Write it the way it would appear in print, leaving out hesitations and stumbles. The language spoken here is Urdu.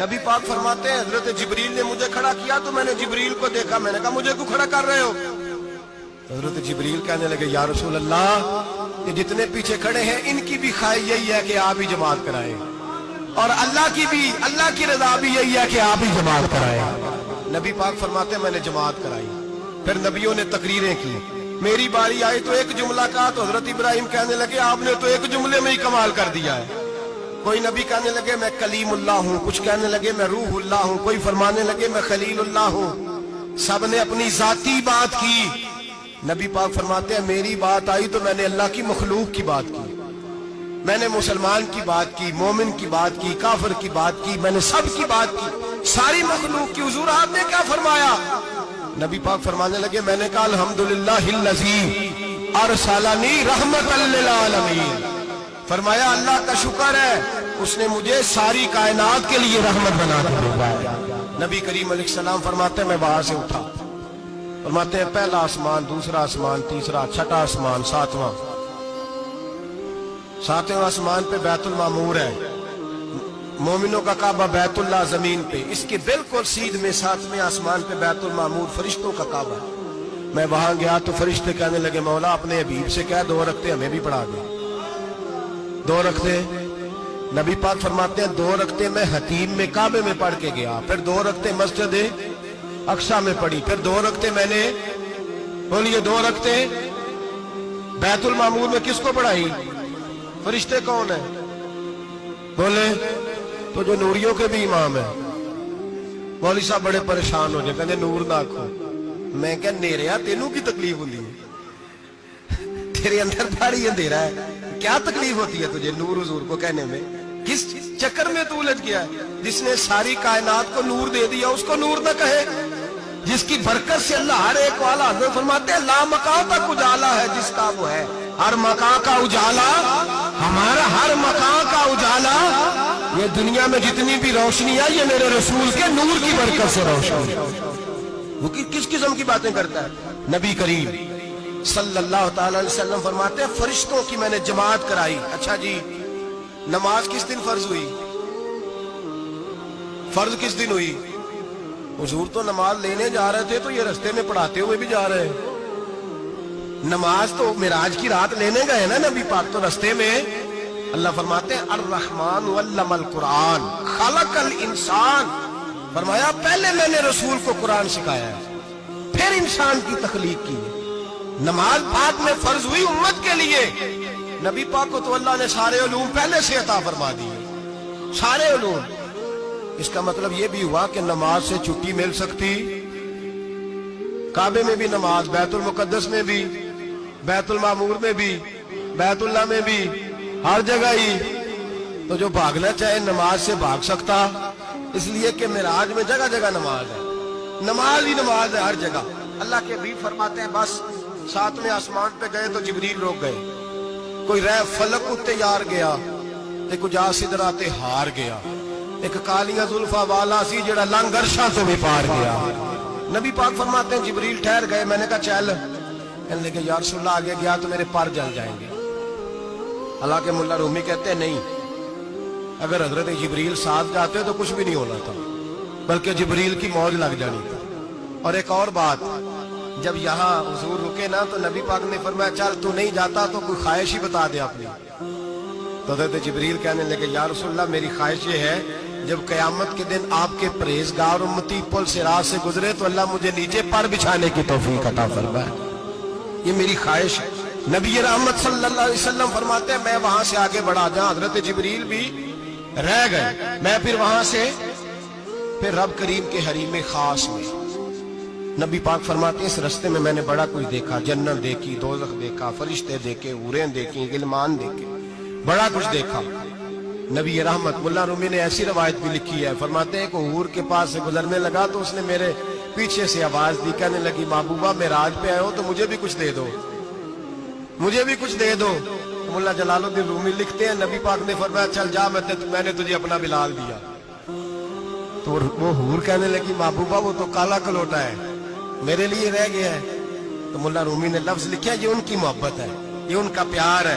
نبی پاک فرماتے ہیں حضرت جبریل نے مجھے کھڑا کیا تو میں نے جبریل کو دیکھا، میں نے کہا مجھے کیوں کھڑا کر رہے ہو؟ حضرت جبریل کہنے لگے یا رسول اللہ، یہ جتنے پیچھے کھڑے ہیں ان کی بھی خواہش یہی ہے کہ آپ ہی جماعت کرائیں، اور اللہ کی رضا بھی یہی ہے کہ آپ ہی جماعت کرائیں۔ نبی پاک فرماتے ہیں میں نے جماعت کرائی، پھر نبیوں نے تقریریں کی، میری باری آئی تو ایک جملہ کہا تو حضرت ابراہیم کہنے لگے آپ نے تو ایک جملے میں ہی کمال کر دیا ہے۔ کوئی نبی کہنے لگے میں کلیم اللہ ہوں، کچھ کہنے لگے میں روح اللہ ہوں، کوئی فرمانے لگے میں خلیل اللہ ہوں، سب نے اپنی ذاتی بات کی۔ نبی پاک فرماتے ہیں میری بات آئی تو میں نے اللہ کی مخلوق کی بات کی، میں نے مسلمان کی بات کی، مومن کی بات کی، کافر کی بات کی، میں نے سب کی بات کی، ساری مخلوق کی۔ حضور آپ نے کیا فرمایا؟ نبی پاک فرمانے لگے میں نے کہا الحمدللہ الذی ارسلنی رحمۃ للعالمین، فرمایا اللہ کا شکر ہے اس نے مجھے ساری کائنات کے لیے رحمت بنا کر بھیجا۔ نبی کریم علیہ السلام فرماتے ہیں میں وہاں سے اٹھا، فرماتے ہیں پہلا آسمان، دوسرا آسمان، تیسرا، چھٹا آسمان، ساتواں آسمان پہ بیت المعمور ہے، مومنوں کا کعبہ بیت اللہ زمین پہ، اس کے بالکل سیدھ میں ساتویں آسمان پہ بیت المعمور فرشتوں کا کعبہ ہے۔ میں وہاں گیا تو فرشتے کہنے لگے مولا اپنے حبیب سے کہہ 2 رکعتیں ہمیں بھی پڑھا دے۔ 2 رکعتیں، نبی پاک فرماتے ہیں 2 رکعتیں میں حتیم میں کعبے میں پڑھ کے گیا، پھر 2 رکعتیں مسجد اقصی میں پڑھی، پھر 2 رکعتیں میں نے بولیے 2 رکعتیں بیت المعمور میں کس کو پڑھائی؟ فرشتے کون ہیں؟ بولے تو جو نوریوں کے بھی امام ہیں۔ مولوی صاحب بڑے پریشان ہو جائے، کہتے نور نہ آکھو۔ میں کہ نیریا تینوں کی تکلیف ہوتی ہے، تیرے اندر بھاری اندھیرا ہے، کیا تکلیف ہوتی ہے تجھے نور حضور کو کہنے میں؟ کس چکر میں تو الجھ گیا ہے؟ جس نے ساری کائنات کو نور دے دیا اس کو نور نہ کہے، جس کی برکت سے اللہ ہر ایک والا حضرت فرماتے ہیں لا مکان تک اجالا ہے جس کا وہ ہے، ہر مکان کا اجالا ہمارا، ہر مکان کا اجالا، یہ دنیا میں جتنی بھی روشنی ہے یہ میرے رسول کے نور کی برکت سے روشنی۔ وہ کس قسم کی باتیں کرتا ہے؟ نبی کریم صلی اللہ تعالی علیہ وسلم فرماتے ہیں فرشتوں کی میں نے جماعت کرائی۔ اچھا جی نماز کس دن فرض ہوئی؟ فرض کس دن ہوئی؟ حضور تو نماز لینے جا رہے تھے تو یہ رستے میں پڑھاتے ہوئے بھی جا رہے ہیں۔ نماز تو معراج کی رات لینے گئے نا نبی پاک، تو رستے میں اللہ فرماتے ہیں الرحمن علم القرآن خلق الانسان، فرمایا پہلے میں نے رسول کو قرآن سکھایا ہے پھر انسان کی تخلیق کی ہے۔ نماز بعد میں فرض ہوئی امت کے لیے، نبی پاک کو تو اللہ نے سارے علوم پہلے سے عطا فرما دیے، سارے علوم۔ اس کا مطلب یہ بھی ہوا کہ نماز سے چھٹی مل سکتی، کعبے میں بھی نماز، بیت المقدس میں بھی، بیت المعمور میں بھی، بیت اللہ میں بھی، ہر جگہ ہی۔ تو جو بھاگنا چاہے نماز سے بھاگ سکتا، اس لیے کہ معراج میں جگہ جگہ نماز ہے، نماز ہی نماز ہے ہر جگہ۔ اللہ کے حبیب فرماتے ہیں بس 7ویں آسمان پہ گئے تو جبریل روک گئے، کوئی رہ فلک اتے یار گیا تے کچھ آ سدرا تے ہار گیا، ایک کالیاں زلفا والا سی جڑا لنگ عرشاں تو بھی پار گیا۔ نبی پاک فرماتے ہیں جبریل ٹھہر گئے، میں نے کہا چل، کہنے لگے یا رسول اللہ آگے گیا تو میرے پر جل جائیں گے۔ حالانکہ ملا رومی کہتے ہیں نہیں، اگر حضرت جبریل ساتھ جاتے تو کچھ بھی نہیں ہونا تھا، بلکہ جبریل کی موج لگ جانی تھی۔ اور ایک اور بات، جب یہاں حضور رکے نا تو نبی پاک نے فرمایا چل تو نہیں جاتا تو کوئی خواہش ہی بتا دے اپنی۔ تو حضرت جبریل کہنے لگے یا رسول اللہ میری خواہش یہ ہے جب قیامت کے دن آپ کے پرہیزگار امتی پل صراط سے گزرے تو اللہ مجھے نیچے پر بچھانے کی توفیق عطا فرمائے، یہ میری خواہش ہے۔ نبی رحمت صلی اللہ علیہ وسلم فرماتے ہیں میں وہاں سے آگے بڑھا جہاں حضرت جبریل بھی رہ گئے، میں پھر وہاں سے پھر رب کریم کے حریم خاص میں۔ نبی پاک فرماتے ہیں اس رستے میں نے بڑا کچھ دیکھا، جنت دیکھی، دوزخ دیکھا، فرشتے دیکھے، حوریں دیکھی، غلمان دیکھے، بڑا کچھ دیکھا۔ نبی رحمت ملا رومی نے ایسی روایت بھی لکھی ہے، فرماتے ہیں کہ حور کے پاس سے گزرنے لگا تو اس نے میرے پیچھے سے آواز دی، کہنے لگی محبوبہ معراج پہ آئے ہو تو مجھے بھی کچھ دے دو، مجھے بھی کچھ دے دو۔ ملا جلال الدین رومی لکھتے ہیں نبی پاک نے فرمایا چل جا میں نے تجھے اپنا بلال دیا۔ تو وہ حور کہنے لگی محبوبہ وہ تو کالا کلوٹا ہے، میرے لیے رہ گیا ہے۔ تو ملا رومی نے لفظ لکھا یہ ان کی محبت ہے، یہ ان کا پیار ہے۔